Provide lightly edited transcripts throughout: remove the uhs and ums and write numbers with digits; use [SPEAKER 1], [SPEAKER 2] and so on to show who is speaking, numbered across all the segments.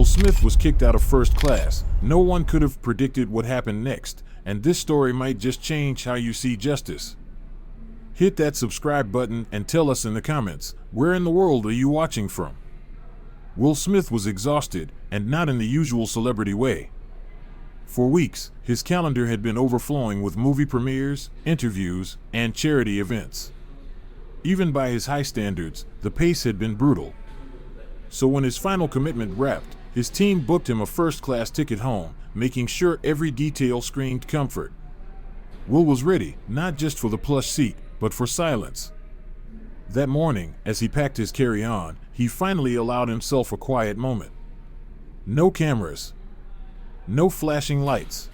[SPEAKER 1] Smith was kicked out of first class. No one could have predicted what happened next, and this story might just change how you see justice. Hit that subscribe button and tell us in the comments, where in the world are you watching from? Will Smith was exhausted, and not in the usual celebrity way. For weeks, his calendar had been overflowing with movie premieres, interviews, and charity events. Even by his high standards, the pace had been brutal. So when his final commitment wrapped, his team booked him a first-class ticket home, making sure every detail screamed comfort. Will was ready, not just for the plush seat, but for silence. That morning, as he packed his carry-on, he finally allowed himself a quiet moment. No cameras. No flashing lights.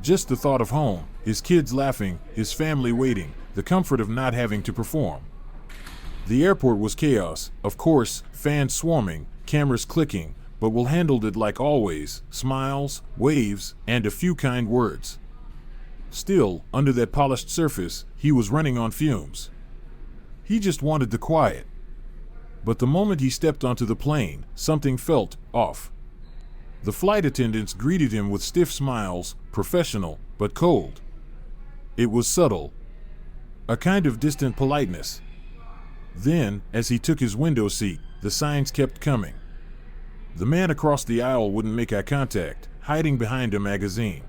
[SPEAKER 1] Just the thought of home, his kids laughing, his family waiting, the comfort of not having to perform. The airport was chaos, of course, fans swarming, cameras clicking, but Will handled it like always, smiles, waves, and a few kind words. Still, under that polished surface, he was running on fumes. He just wanted the quiet. But the moment he stepped onto the plane, something felt off. The flight attendants greeted him with stiff smiles, professional, but cold. It was subtle. A kind of distant politeness. Then, as he took his window seat, the signs kept coming. The man across the aisle wouldn't make eye contact, hiding behind a magazine.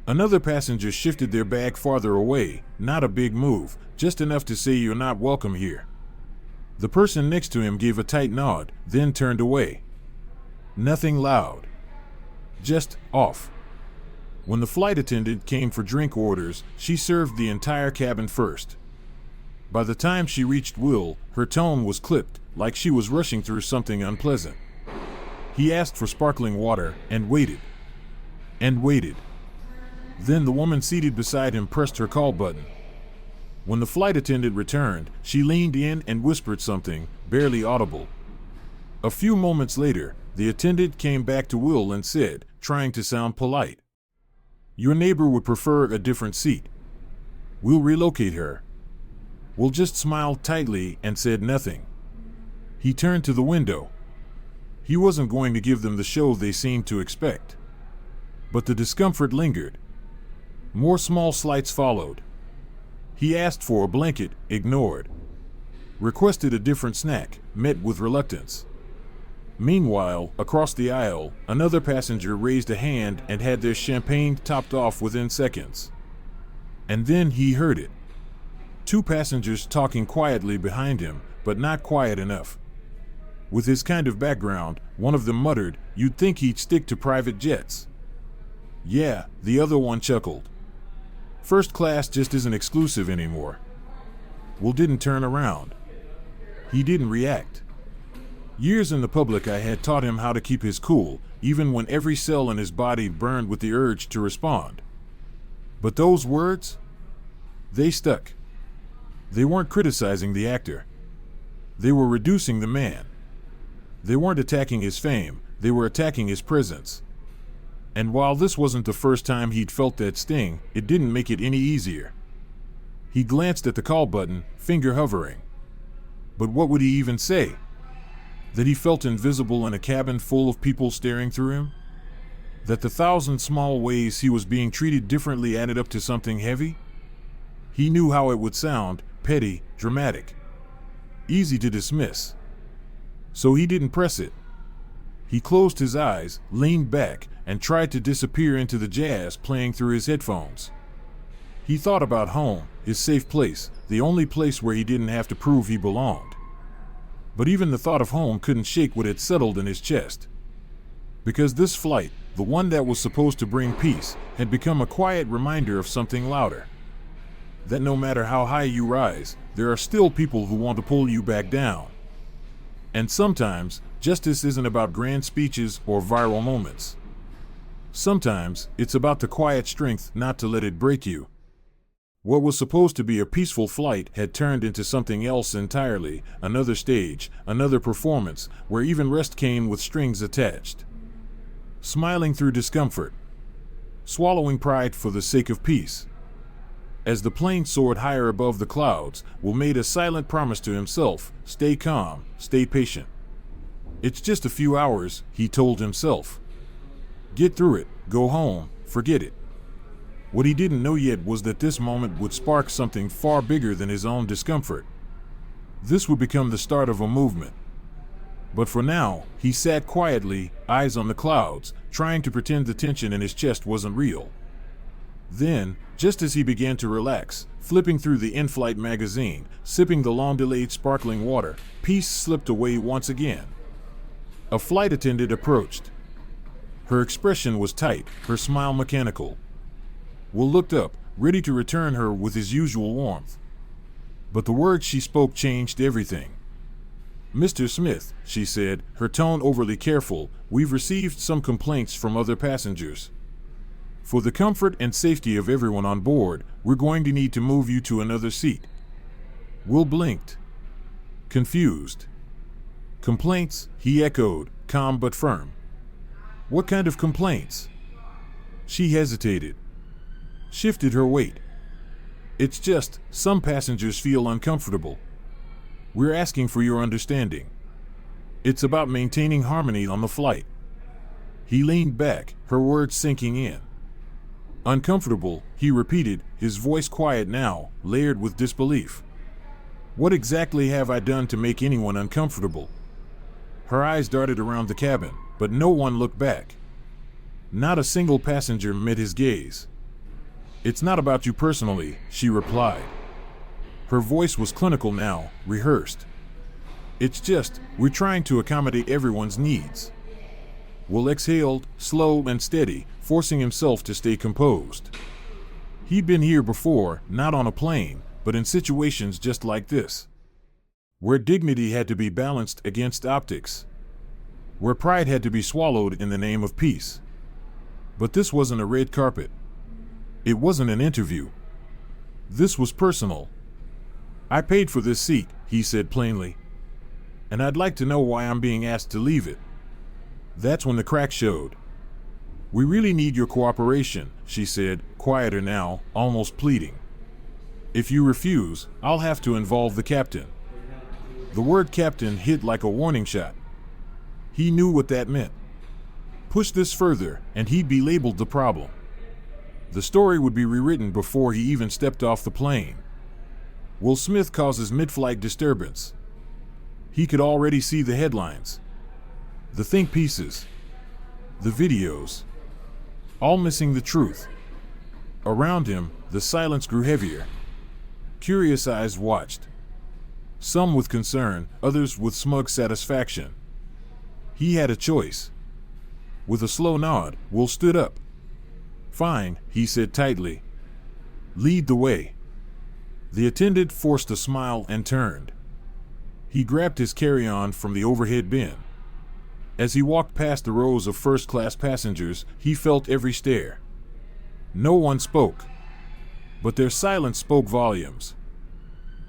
[SPEAKER 1] Another passenger shifted their bag farther away, not a big move, just enough to say you're not welcome here. The person next to him gave a tight nod, then turned away. Nothing loud. Just off. When the flight attendant came for drink orders, she served the entire cabin first. By the time she reached Will, her tone was clipped, like she was rushing through something unpleasant. He asked for sparkling water, and waited. And waited. Then the woman seated beside him pressed her call button. When the flight attendant returned, she leaned in and whispered something, barely audible. A few moments later, the attendant came back to Will and said, trying to sound polite, "Your neighbor would prefer a different seat. We'll relocate her." Will just smiled tightly and said nothing. He turned to the window. He wasn't going to give them the show they seemed to expect. But the discomfort lingered. More small slights followed. He asked for a blanket, ignored. Requested a different snack, met with reluctance. Meanwhile, across the aisle, another passenger raised a hand and had their champagne topped off within seconds. And then he heard it. Two passengers talking quietly behind him, but not quiet enough. With his kind of background, one of them muttered, "You'd think he'd stick to private jets." "Yeah," the other one chuckled. "First class just isn't exclusive anymore." Will didn't turn around. He didn't react. Years in the public I had taught him how to keep his cool, even when every cell in his body burned with the urge to respond. But those words? They stuck. They weren't criticizing the actor. They were reducing the man. They weren't attacking his fame, they were attacking his presence. And while this wasn't the first time he'd felt that sting, it didn't make it any easier. He glanced at the call button, finger hovering. But what would he even say? That he felt invisible in a cabin full of people staring through him? That the thousand small ways he was being treated differently added up to something heavy? He knew how it would sound, petty, dramatic. Easy to dismiss. So he didn't press it. He closed his eyes, leaned back, and tried to disappear into the jazz playing through his headphones. He thought about home, his safe place, the only place where he didn't have to prove he belonged. But even the thought of home couldn't shake what had settled in his chest. Because this flight, the one that was supposed to bring peace, had become a quiet reminder of something louder. That no matter how high you rise, there are still people who want to pull you back down. And sometimes, justice isn't about grand speeches or viral moments. Sometimes, it's about the quiet strength not to let it break you. What was supposed to be a peaceful flight had turned into something else entirely, another stage, another performance, where even rest came with strings attached. Smiling through discomfort. Swallowing pride for the sake of peace. As the plane soared higher above the clouds, Will made a silent promise to himself, stay calm, stay patient. It's just a few hours, he told himself. Get through it, go home, forget it. What he didn't know yet was that this moment would spark something far bigger than his own discomfort. This would become the start of a movement. But for now, he sat quietly, eyes on the clouds, trying to pretend the tension in his chest wasn't real. Then, just as he began to relax, flipping through the in-flight magazine, sipping the long-delayed sparkling water, peace slipped away once again. A flight attendant approached. Her expression was tight, her smile mechanical. Will looked up, ready to return her with his usual warmth. But the words she spoke changed everything. Mr. Smith, she said, her tone overly careful, we've received some complaints from other passengers. For the comfort and safety of everyone on board, we're going to need to move you to another seat. Will blinked. Confused. Complaints, he echoed, calm but firm. What kind of complaints? She hesitated. Shifted her weight. It's just, some passengers feel uncomfortable. We're asking for your understanding. It's about maintaining harmony on the flight. He leaned back, her words sinking in. Uncomfortable, he repeated, his voice quiet now, layered with disbelief. What exactly have I done to make anyone uncomfortable? Her eyes darted around the cabin, but no one looked back. Not a single passenger met his gaze. It's not about you personally, she replied. Her voice was clinical now, rehearsed. It's just, we're trying to accommodate everyone's needs. Will exhaled, slow and steady, forcing himself to stay composed. He'd been here before, not on a plane, but in situations just like this. Where dignity had to be balanced against optics. Where pride had to be swallowed in the name of peace. But this wasn't a red carpet. It wasn't an interview. This was personal. I paid for this seat, he said plainly. And I'd like to know why I'm being asked to leave it. That's when the crack showed. We really need your cooperation, she said, quieter now, almost pleading. If you refuse, I'll have to involve the captain. The word captain hit like a warning shot. He knew what that meant. Push this further, and he'd be labeled the problem. The story would be rewritten before he even stepped off the plane. Will Smith causes mid-flight disturbance. He could already see the headlines. The think pieces. The videos. All missing the truth. Around him, the silence grew heavier. Curious eyes watched. Some with concern, others with smug satisfaction. He had a choice. With a slow nod, Will stood up. Fine, he said tightly. Lead the way. The attendant forced a smile and turned. He grabbed his carry-on from the overhead bin. As he walked past the rows of first-class passengers, he felt every stare. No one spoke. But their silence spoke volumes.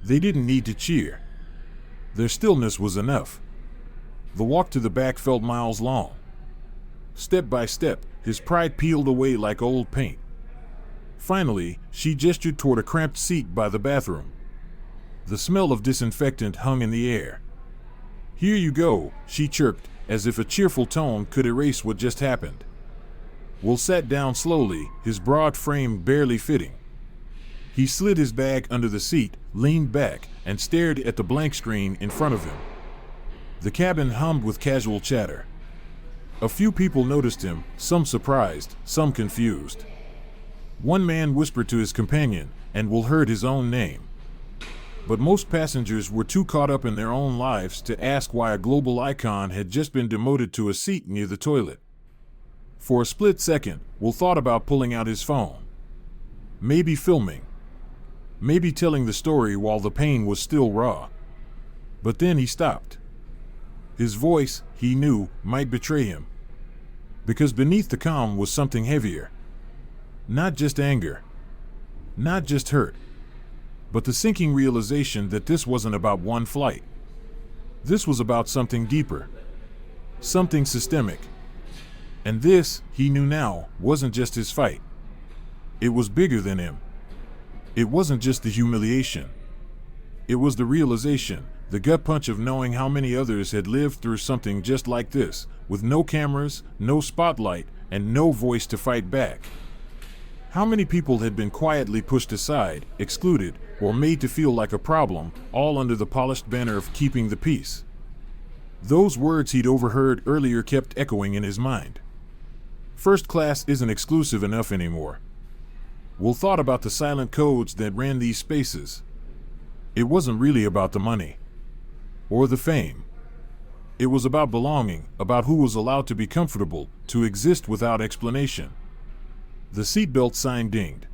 [SPEAKER 1] They didn't need to cheer. Their stillness was enough. The walk to the back felt miles long. Step by step, his pride peeled away like old paint. Finally, she gestured toward a cramped seat by the bathroom. The smell of disinfectant hung in the air. Here you go, she chirped, as if a cheerful tone could erase what just happened. Will sat down slowly, his broad frame barely fitting. He slid his bag under the seat, leaned back, and stared at the blank screen in front of him. The cabin hummed with casual chatter. A few people noticed him, some surprised, some confused. One man whispered to his companion, and Will heard his own name. But most passengers were too caught up in their own lives to ask why a global icon had just been demoted to a seat near the toilet. For a split second, Will thought about pulling out his phone. Maybe filming. Maybe telling the story while the pain was still raw. But then he stopped. His voice, he knew, might betray him. Because beneath the calm was something heavier. Not just anger. Not just hurt. But the sinking realization that this wasn't about one flight. This was about something deeper. Something systemic. And this, he knew now, wasn't just his fight. It was bigger than him. It wasn't just the humiliation. It was the realization The gut punch of knowing how many others had lived through something just like this, with no cameras, no spotlight, and no voice to fight back. How many people had been quietly pushed aside, excluded, or made to feel like a problem, all under the polished banner of keeping the peace? Those words he'd overheard earlier kept echoing in his mind. First class isn't exclusive enough anymore. Will thought about the silent codes that ran these spaces. It wasn't really about the money or the fame. It was about belonging, about who was allowed to be comfortable, to exist without explanation. The seatbelt sign dinged.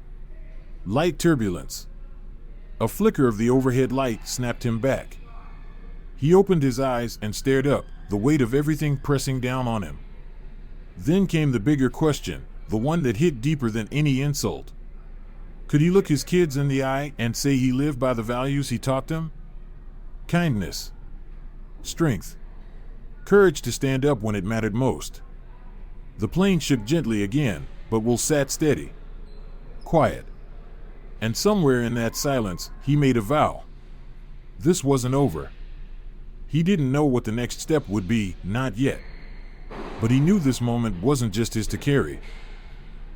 [SPEAKER 1] Light turbulence. A flicker of the overhead light snapped him back. He opened his eyes and stared up, the weight of everything pressing down on him. Then came the bigger question, the one that hit deeper than any insult. Could he look his kids in the eye and say he lived by the values he taught them? Kindness. Strength. Courage to stand up when it mattered most. The plane shook gently again, but Will sat steady. Quiet. And somewhere in that silence, he made a vow. This wasn't over. He didn't know what the next step would be, not yet. But he knew this moment wasn't just his to carry.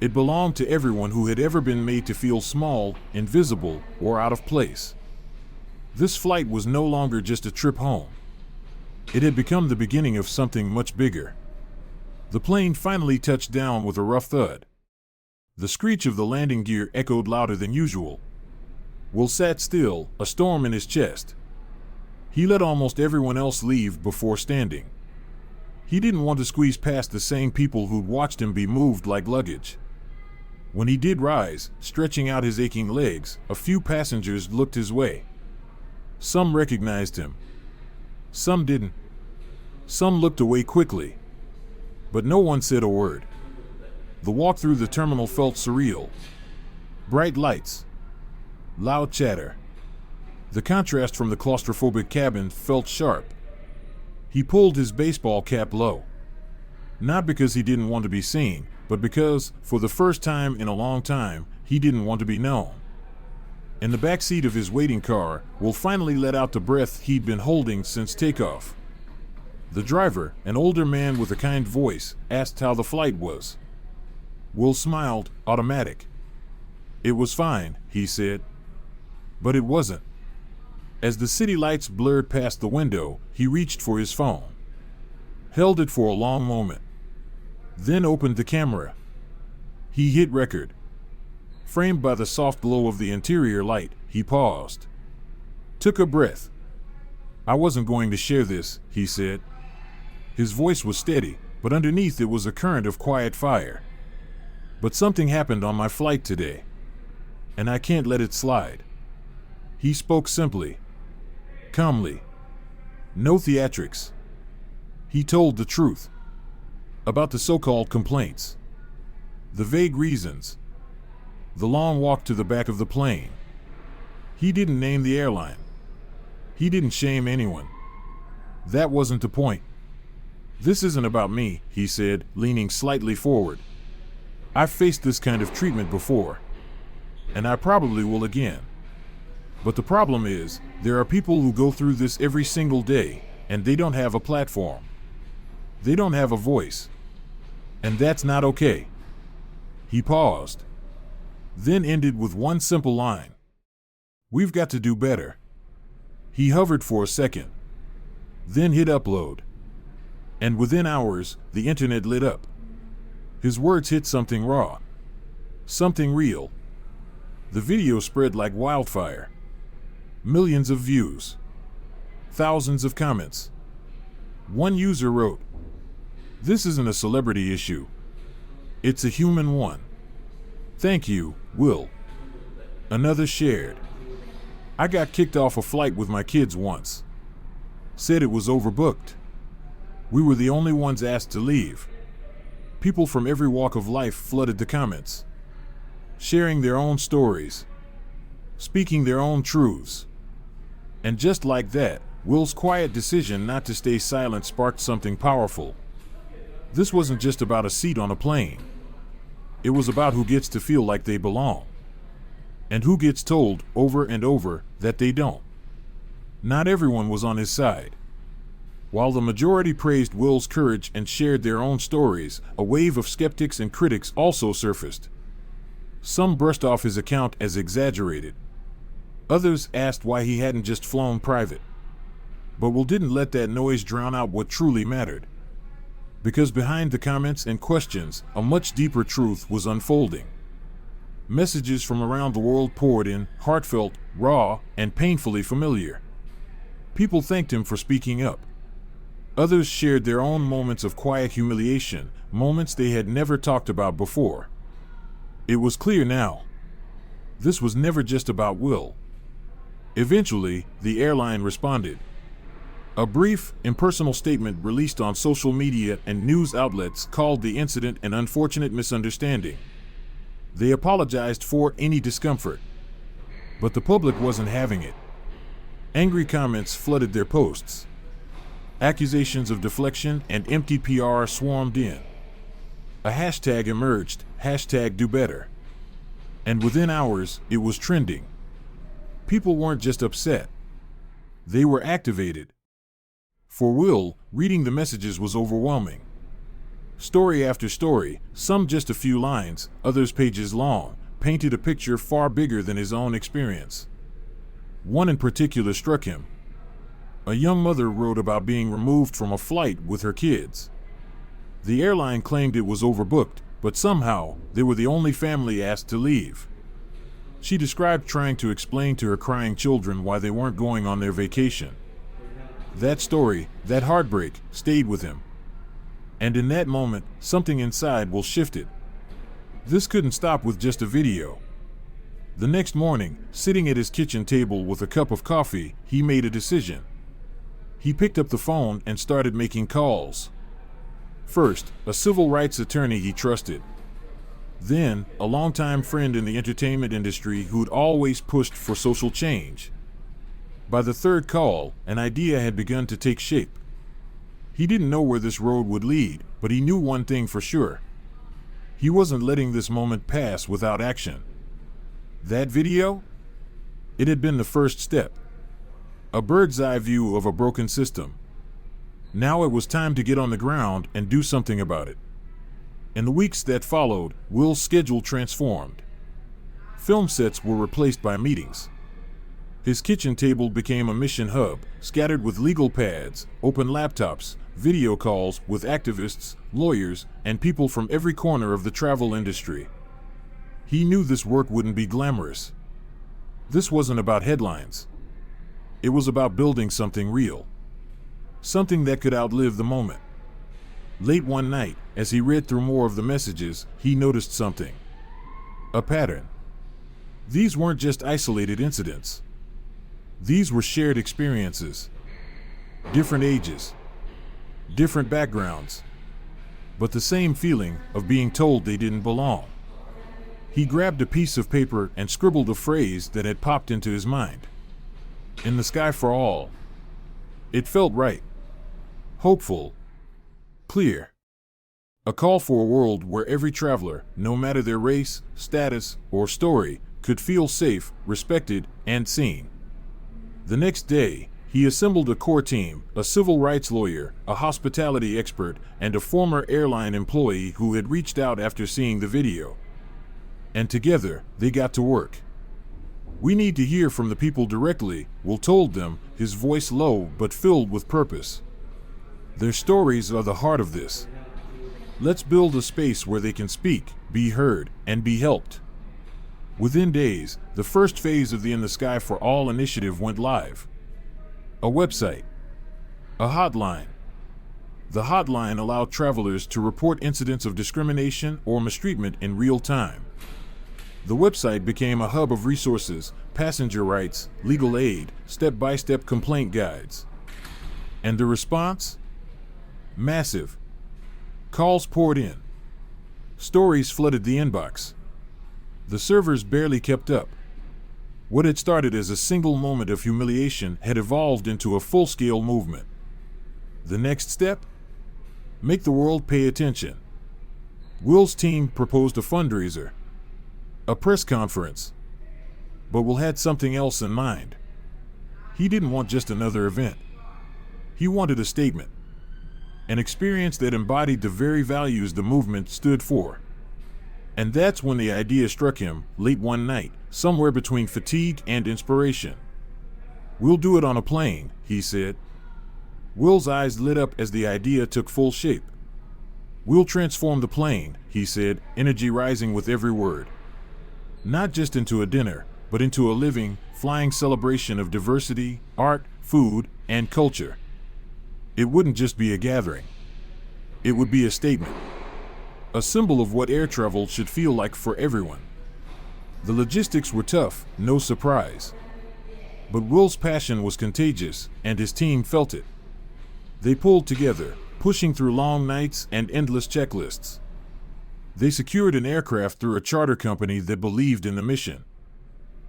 [SPEAKER 1] It belonged to everyone who had ever been made to feel small, invisible, or out of place. This flight was no longer just a trip home. It had become the beginning of something much bigger. The plane finally touched down with a rough thud. The screech of the landing gear echoed louder than usual. Will sat still, a storm in his chest. He let almost everyone else leave before standing. He didn't want to squeeze past the same people who'd watched him be moved like luggage. When he did rise, stretching out his aching legs, a few passengers looked his way. Some recognized him. Some didn't. Some looked away quickly. But no one said a word. The walk through the terminal felt surreal. Bright lights. Loud chatter. The contrast from the claustrophobic cabin felt sharp. He pulled his baseball cap low. Not because he didn't want to be seen, but because, for the first time in a long time, he didn't want to be known. In the back seat of his waiting car, Will finally let out the breath he'd been holding since takeoff. The driver, an older man with a kind voice, asked how the flight was. Will smiled, automatic. It was fine, he said. But it wasn't. As the city lights blurred past the window, he reached for his phone. Held it for a long moment. Then opened the camera. He hit record. Framed by the soft glow of the interior light, he paused. Took a breath. I wasn't going to share this, he said. His voice was steady, but underneath it was a current of quiet fire. But something happened on my flight today, and I can't let it slide. He spoke simply, calmly. No theatrics. He told the truth. About the so-called complaints. The vague reasons. The long walk to the back of the plane. He didn't name the airline. He didn't shame anyone. That wasn't the point. This isn't about me, he said, leaning slightly forward. I've faced this kind of treatment before, and I probably will again. But the problem is, there are people who go through this every single day, and they don't have a platform. They don't have a voice. And that's not okay. He paused, then ended with one simple line. We've got to do better. He hovered for a second, then hit upload. And within hours, the internet lit up. His words hit something raw, something real. The video spread like wildfire. Millions of views. Thousands of comments. One user wrote, "This isn't a celebrity issue. It's a human one. Thank you, Will." Another shared, "I got kicked off a flight with my kids once. Said it was overbooked. We were the only ones asked to leave." People from every walk of life flooded the comments, sharing their own stories, speaking their own truths. And just like that, Will's quiet decision not to stay silent sparked something powerful. This wasn't just about a seat on a plane. It was about who gets to feel like they belong, and who gets told over and over that they don't. Not everyone was on his side. While the majority praised Will's courage and shared their own stories, a wave of skeptics and critics also surfaced. Some brushed off his account as exaggerated. Others asked why he hadn't just flown private. But Will didn't let that noise drown out what truly mattered. Because behind the comments and questions, a much deeper truth was unfolding. Messages from around the world poured in, heartfelt, raw, and painfully familiar. People thanked him for speaking up. Others shared their own moments of quiet humiliation, moments they had never talked about before. It was clear now. This was never just about Will. Eventually, the airline responded. A brief, impersonal statement released on social media and news outlets called the incident an unfortunate misunderstanding. They apologized for any discomfort. But the public wasn't having it. Angry comments flooded their posts. Accusations of deflection and empty PR swarmed in. A hashtag emerged, #DoBetter. And within hours, it was trending. People weren't just upset. They were activated. For Will, reading the messages was overwhelming. Story after story, some just a few lines, others pages long, painted a picture far bigger than his own experience. One in particular struck him. A young mother wrote about being removed from a flight with her kids. The airline claimed it was overbooked, but somehow, they were the only family asked to leave. She described trying to explain to her crying children why they weren't going on their vacation. That story, that heartbreak, stayed with him. And in that moment, something inside Will shifted. This couldn't stop with just a video. The next morning, sitting at his kitchen table with a cup of coffee, he made a decision. He picked up the phone and started making calls. First, a civil rights attorney he trusted. Then, a longtime friend in the entertainment industry who'd always pushed for social change. By the third call, an idea had begun to take shape. He didn't know where this road would lead, but he knew one thing for sure. He wasn't letting this moment pass without action. That video? It had been the first step. A bird's eye view of a broken system. Now it was time to get on the ground and do something about it. In the weeks that followed, Will's schedule transformed. Film sets were replaced by meetings. His kitchen table became a mission hub, scattered with legal pads, open laptops, video calls with activists, lawyers, and people from every corner of the travel industry. He knew this work wouldn't be glamorous. This wasn't about headlines. It was about building something real. Something that could outlive the moment. Late one night, as he read through more of the messages, he noticed something. A pattern. These weren't just isolated incidents. These were shared experiences. Different ages. Different backgrounds. But the same feeling of being told they didn't belong. He grabbed a piece of paper and scribbled a phrase that had popped into his mind. In the sky for all. It felt right. Hopeful. Clear. A call for a world where every traveler, no matter their race, status, or story, could feel safe, respected, and seen. The next day, he assembled a core team, a civil rights lawyer, a hospitality expert, and a former airline employee who had reached out after seeing the video. And together, they got to work. We need to hear from the people directly, Will told them, his voice low but filled with purpose. Their stories are the heart of this. Let's build a space where they can speak, be heard, and be helped. Within days, the first phase of the In the Sky for All initiative went live. A website. A hotline. The hotline allowed travelers to report incidents of discrimination or mistreatment in real time. The website became a hub of resources, passenger rights, legal aid, step-by-step complaint guides. And the response? Massive. Calls poured in. Stories flooded the inbox. The servers barely kept up. What had started as a single moment of humiliation had evolved into a full-scale movement. The next step? Make the world pay attention. Will's team proposed a fundraiser. A press conference. But Will had something else in mind. He didn't want just another event. He wanted a statement, an experience that embodied the very values the movement stood for. And that's when the idea struck him, late one night, somewhere between fatigue and inspiration. "We'll do it on a plane," he said. Will's eyes lit up as the idea took full shape. "We'll transform the plane," he said, energy rising with every word. "Not just into a dinner, but into a living, flying celebration of diversity, art, food, and culture. It wouldn't just be a gathering. It would be a statement. A symbol of what air travel should feel like for everyone." The logistics were tough, no surprise. But Will's passion was contagious, and his team felt it. They pulled together, pushing through long nights and endless checklists. They secured an aircraft through a charter company that believed in the mission.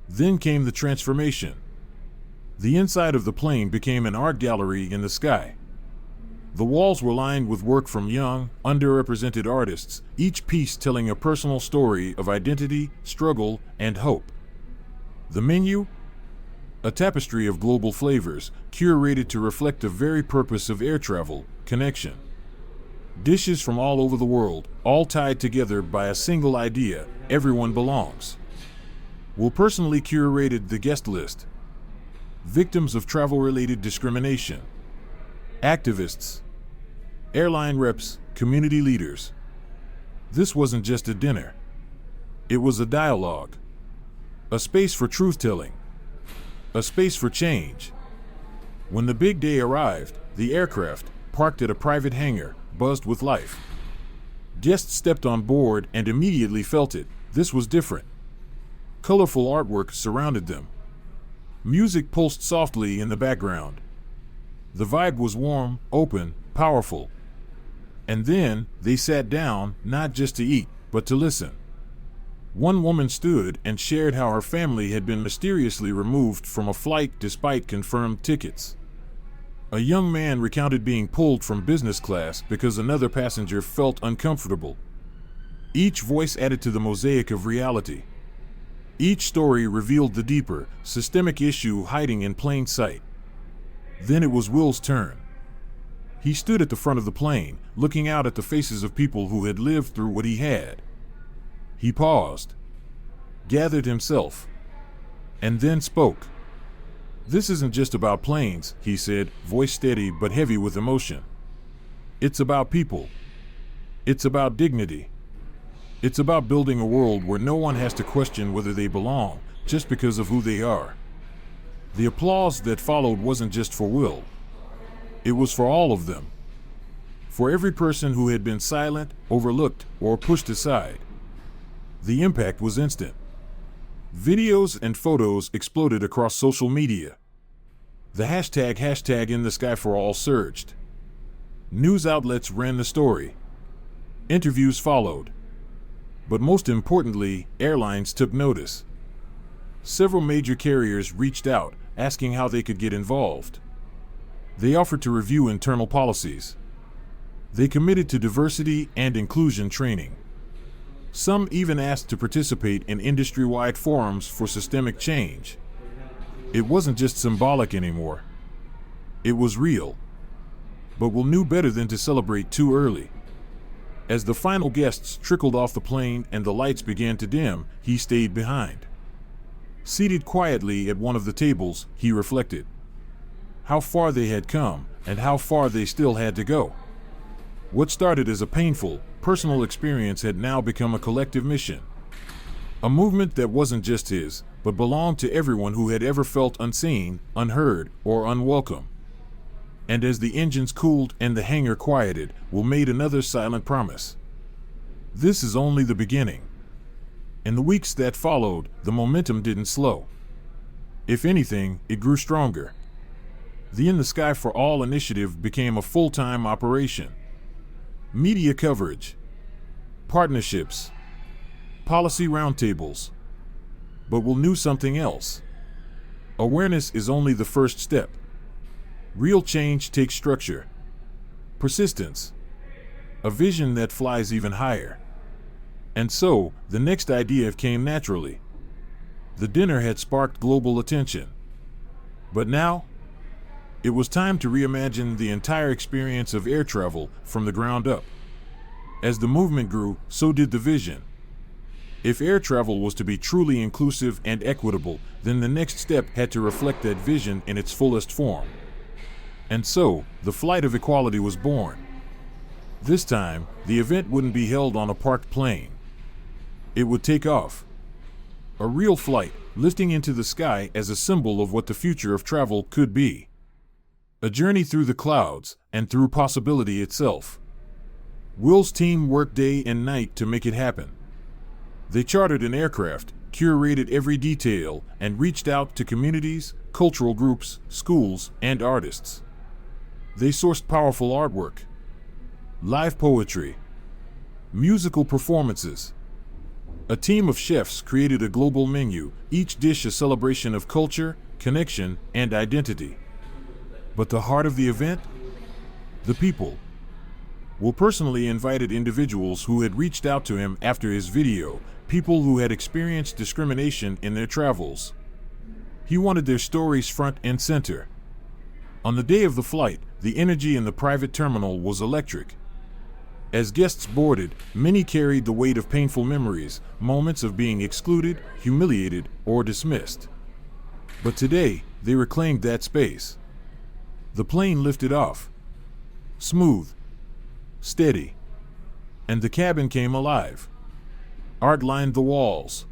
[SPEAKER 1] Then came the transformation. The inside of the plane became an art gallery in the sky. The walls were lined with work from young, underrepresented artists, each piece telling a personal story of identity, struggle, and hope. The menu? A tapestry of global flavors, curated to reflect the very purpose of air travel, connection. Dishes from all over the world, all tied together by a single idea: everyone belongs. Will personally curated the guest list. Victims of travel-related discrimination. Activists. Airline reps, community leaders. This wasn't just a dinner. It was a dialogue. A space for truth-telling. A space for change. When the big day arrived, the aircraft, parked at a private hangar, buzzed with life. Guests stepped on board and immediately felt it. This was different. Colorful artwork surrounded them. Music pulsed softly in the background. The vibe was warm, open, powerful. And then, they sat down, not just to eat, but to listen. One woman stood and shared how her family had been mysteriously removed from a flight despite confirmed tickets. A young man recounted being pulled from business class because another passenger felt uncomfortable. Each voice added to the mosaic of reality. Each story revealed the deeper, systemic issue hiding in plain sight. Then it was Will's turn. He stood at the front of the plane, looking out at the faces of people who had lived through what he had. He paused, gathered himself, and then spoke. "This isn't just about planes," he said, voice steady but heavy with emotion. "It's about people. It's about dignity. It's about building a world where no one has to question whether they belong, just because of who they are." The applause that followed wasn't just for Will. It was for all of them. For every person who had been silent, overlooked, or pushed aside. The impact was instant. Videos and photos exploded across social media. The hashtag in the sky for all surged. News outlets ran the story. Interviews followed. But most importantly, airlines took notice. Several major carriers reached out, asking how they could get involved. They offered to review internal policies. They committed to diversity and inclusion training. Some even asked to participate in industry-wide forums for systemic change. It wasn't just symbolic anymore. It was real. But Will knew better than to celebrate too early. As the final guests trickled off the plane and the lights began to dim, he stayed behind. Seated quietly at one of the tables, he reflected. How far they had come, and how far they still had to go. What started as a painful, personal experience had now become a collective mission. A movement that wasn't just his, but belonged to everyone who had ever felt unseen, unheard, or unwelcome. And as the engines cooled and the hangar quieted, Will made another silent promise. This is only the beginning. In the weeks that followed, the momentum didn't slow. If anything, it grew stronger. The In the Sky for All initiative became a full-time operation. Media coverage, partnerships, policy roundtables. But Will knew something else. Awareness is only the first step. Real change takes structure, persistence, a vision that flies even higher. And so, the next idea came naturally. The dinner had sparked global attention. But now, it was time to reimagine the entire experience of air travel from the ground up. As the movement grew, so did the vision. If air travel was to be truly inclusive and equitable, then the next step had to reflect that vision in its fullest form. And so, the Flight of Equality was born. This time, the event wouldn't be held on a parked plane. It would take off. A real flight, lifting into the sky as a symbol of what the future of travel could be. A journey through the clouds, and through possibility itself. Will's team worked day and night to make it happen. They chartered an aircraft, curated every detail, and reached out to communities, cultural groups, schools, and artists. They sourced powerful artwork, live poetry, musical performances. A team of chefs created a global menu, each dish a celebration of culture, connection, and identity. But the heart of the event? The people. Will personally invited individuals who had reached out to him after his video, people who had experienced discrimination in their travels. He wanted their stories front and center. On the day of the flight, the energy in the private terminal was electric. As guests boarded, many carried the weight of painful memories, moments of being excluded, humiliated, or dismissed. But today, they reclaimed that space. The plane lifted off. Smooth. Steady. And the cabin came alive. Art lined the walls.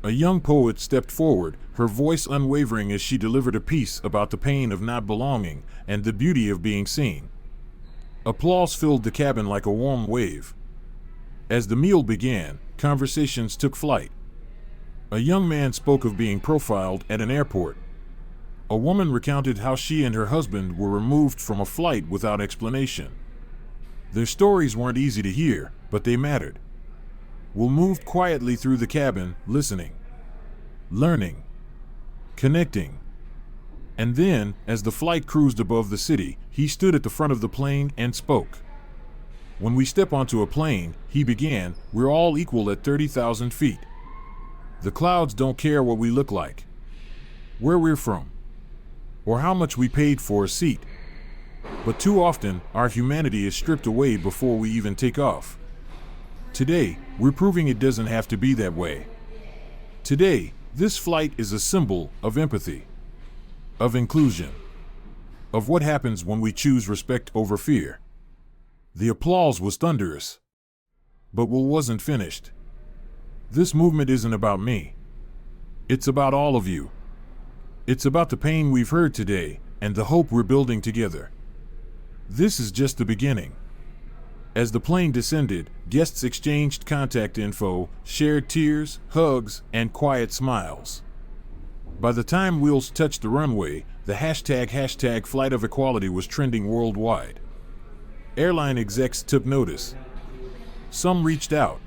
[SPEAKER 1] A young poet stepped forward, her voice unwavering as she delivered a piece about the pain of not belonging and the beauty of being seen. Applause filled the cabin like a warm wave. As the meal began, conversations took flight. A young man spoke of being profiled at an airport. A woman recounted how she and her husband were removed from a flight without explanation. Their stories weren't easy to hear, but they mattered. Will moved quietly through the cabin, listening, learning, connecting. And then, as the flight cruised above the city, he stood at the front of the plane and spoke. When we step onto a plane, he began, we're all equal at 30,000 feet. The clouds don't care what we look like, where we're from, or how much we paid for a seat. But too often, our humanity is stripped away before we even take off. Today, we're proving it doesn't have to be that way. Today, this flight is a symbol of empathy, of inclusion, of what happens when we choose respect over fear. The applause was thunderous. But Will wasn't finished. This movement isn't about me. It's about all of you. It's about the pain we've heard today and the hope we're building together. This is just the beginning. As the plane descended, guests exchanged contact info, shared tears, hugs, and quiet smiles. By the time wheels touched the runway, the hashtag Flight of Equality was trending worldwide. Airline execs took notice. Some reached out.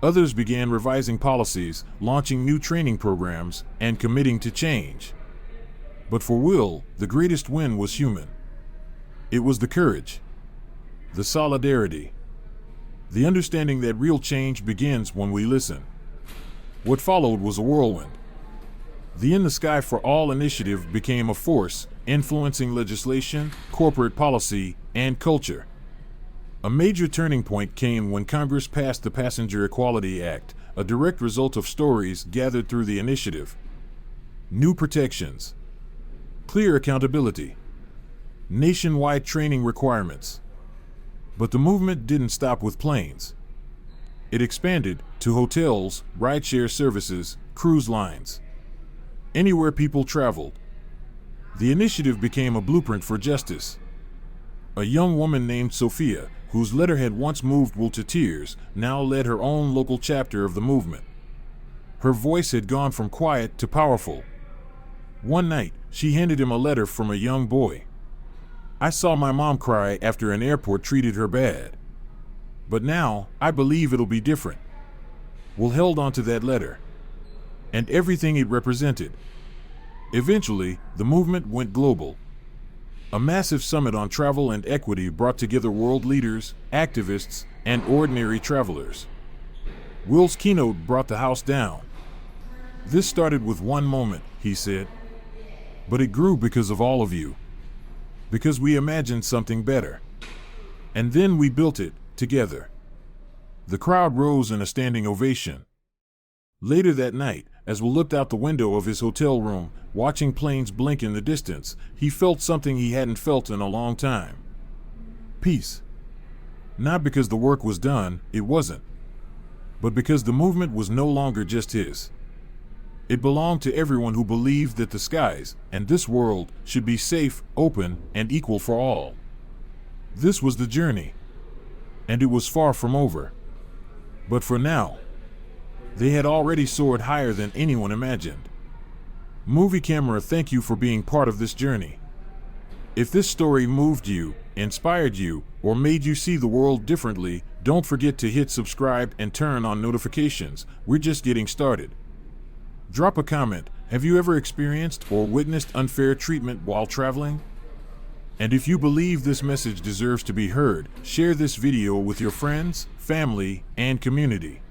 [SPEAKER 1] Others began revising policies, launching new training programs, and committing to change. But for Will, the greatest win was human. It was the courage, the solidarity, the understanding that real change begins when we listen. What followed was a whirlwind. The In the Sky for All initiative became a force, influencing legislation, corporate policy, and culture. A major turning point came when Congress passed the Passenger Equality Act, a direct result of stories gathered through the initiative. New protections, clear accountability, nationwide training requirements. But the movement didn't stop with planes. It expanded to hotels, rideshare services, cruise lines. Anywhere people traveled. The initiative became a blueprint for justice. A young woman named Sophia, whose letter had once moved Will to tears, now led her own local chapter of the movement. Her voice had gone from quiet to powerful. One night, she handed him a letter from a young boy. I saw my mom cry after an airport treated her bad. But now, I believe it'll be different. Will held on to that letter and everything it represented. Eventually, the movement went global. A massive summit on travel and equity brought together world leaders, activists, and ordinary travelers. Will's keynote brought the house down. This started with one moment, he said. But it grew because of all of you. Because we imagined something better. And then we built it, together. The crowd rose in a standing ovation. Later that night, as Will looked out the window of his hotel room, watching planes blink in the distance, he felt something he hadn't felt in a long time. Peace. Not because the work was done, it wasn't. But because the movement was no longer just his. It belonged to everyone who believed that the skies and this world should be safe, open, and equal for all. This was the journey. And it was far from over. But for now, they had already soared higher than anyone imagined. Movie camera, thank you for being part of this journey. If this story moved you, inspired you, or made you see the world differently, don't forget to hit subscribe and turn on notifications. We're just getting started. Drop a comment. Have you ever experienced or witnessed unfair treatment while traveling? And if you believe this message deserves to be heard, share this video with your friends, family, and community.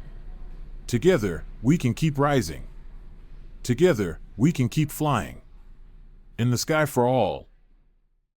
[SPEAKER 1] Together, we can keep rising. Together, we can keep flying. In the sky for all.